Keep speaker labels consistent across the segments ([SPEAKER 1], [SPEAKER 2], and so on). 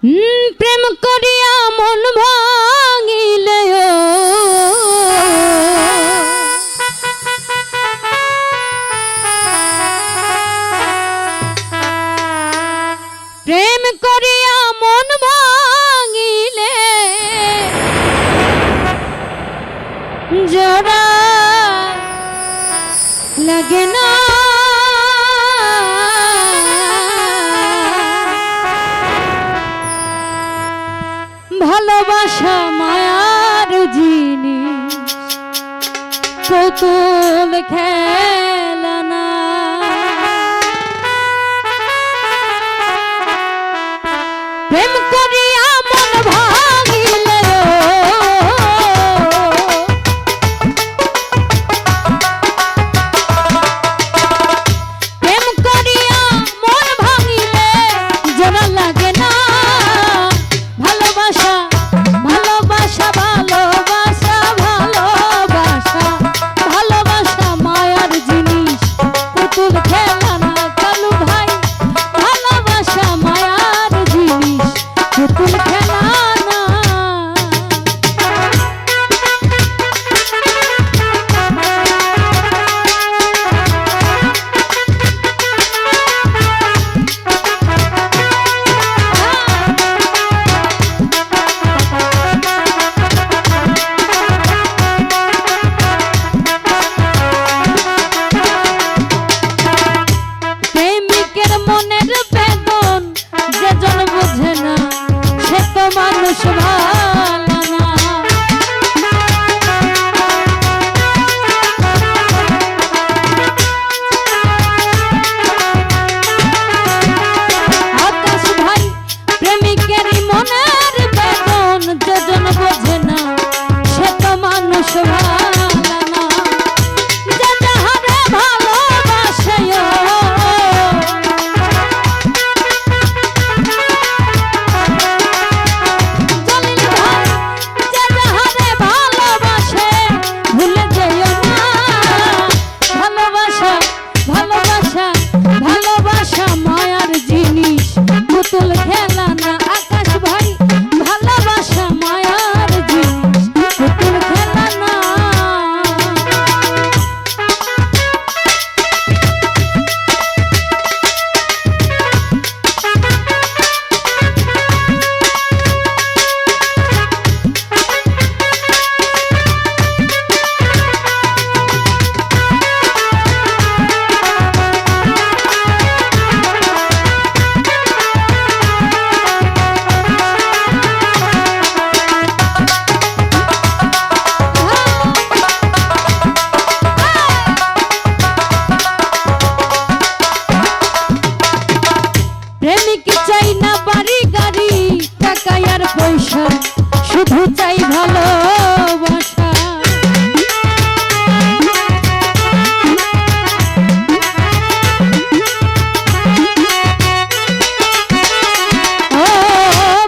[SPEAKER 1] প্রেম করিয়া মন ভাঙিলে প্রেম করিয়া মন ভাঙিলে জোড়া লাগে না ভালোবাসা মায়ার জিনিস পুতুল খেলা না প্রেম করিয়া মন ভাঙিলে প্রেম করিয়া মন ভাঙিলে জোড়া লাগে না ভালোবাসা ভালোবাসা ভালোবাসা ভালোবাসা ভালোবাসা মায়ার জিনিস পুতুল খেলা না কালু ভাই ভালোবাসা মায়ার জিনিস পুতুল খেলা না প্রেমিকের মনের বেদন যেজন বোঝে না সে তো মানুষ ভালো না আকাশ ভাই প্রেমিকের মনের বেদন যেজন বোঝে না সে তো মানুষ ভালো না যে যাহারে ভালোবাসে ভালোবাসা মায়ার জিনিস পুতুল খেলা না আকাশ ভাই ভালোবাসা মায়ার জিনিস পুতুল খেলা না প্রেমিক চাই না বাড়ি গাড়ি টাকা আর পয়সা শুধু চাই ভালোবাসা ও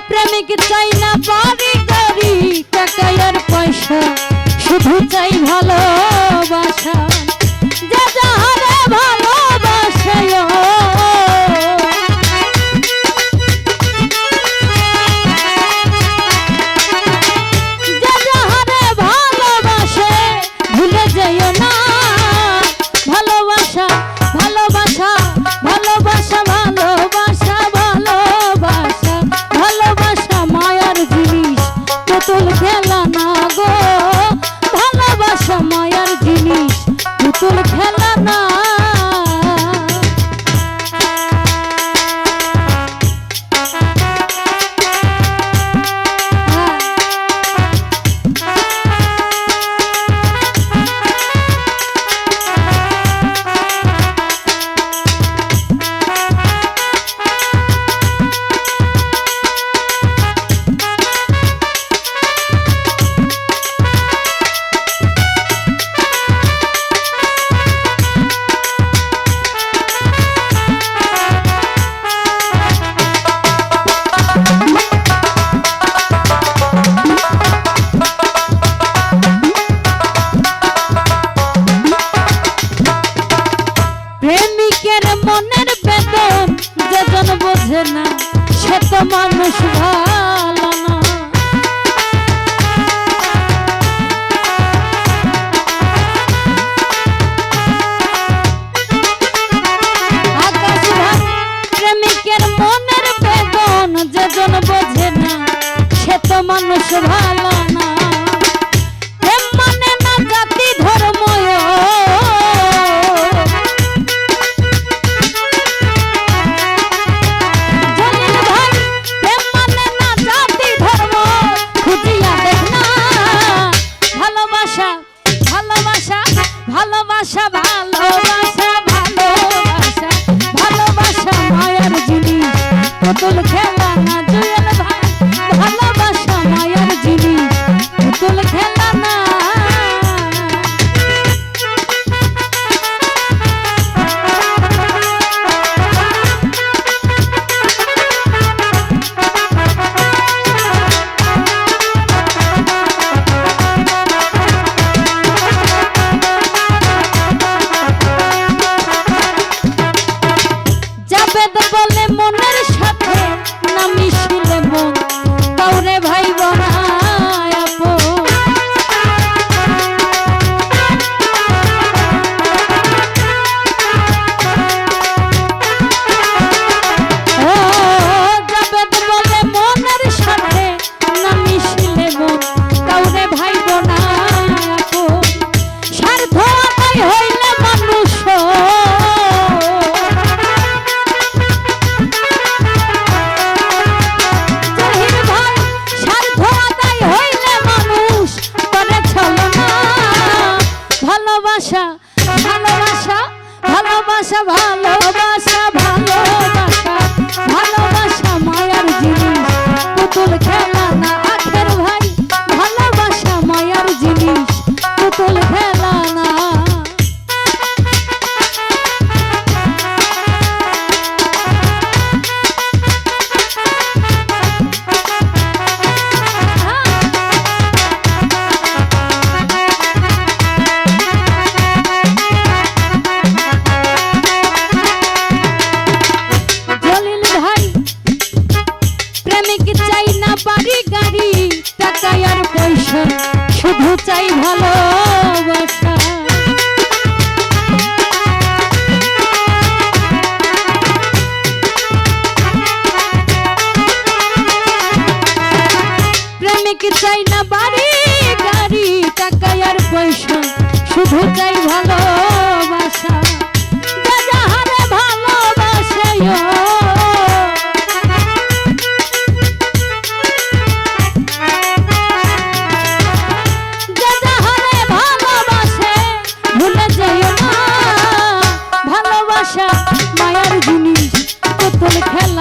[SPEAKER 1] প্রেমিক চাই না বাড়ি গাড়ি টাকা আর পয়সা শুধু চাই ভালোবাসা যে যাহারে ভালোবাসে ভালোবাসা ভালোবাসা ভালোবাসা ভালোবাসা ভালোবাসা ভালোবাসা মায়ার জিনিস পুতুল খেলা না গো ভালোবাসা মায়ার জিনিস পুতুল খেলা না সে তো মানুষ ভালো না। আকাশ ভাই প্রেমিকের মনের বেদন যেজন বোঝে না সে তো মানুষ ভালো না। প্রেম মানে না জাতি ধর্ম, ভালোবাসা ভালোবাসা ভালোবাসা ভালোবাসা ভালোবাসা মায়ার জিনিস পুতুল খেলা না জুয়েল ভাই। ভালোবাসা মায়ার জিনিস পুতুল খেলা না। বলে মনের সাথে না মিশিলে মন কাউরে ভাই বনায় আপন। ও জাবেদ বলে মনের সাথে না মিশিলে মন কাউরে ভাই বনায় আপন। স্বার্থ আদায় হইলে মানুষ ভালোবাসা ভালোবাসা ভালোবাসা ভালোবাসা ভালোবাসা ভালোবাসা মায়ার জিনিস পুতুল খেলা না। আখের ভাই ভালোবাসা মায়ার জিনিস পুতুল খেলা না। বাড়ি গাড়ি টাকা আর পয়সা শুধু চাই ভালোবাসা। প্রেমিক চাই না বাড়ি গাড়ি টাকা আর পয়সা শুধু চাই ভালোবাসা। যাহারে ভালোবাসে মায়ার জিনিস পুতুল খেলা।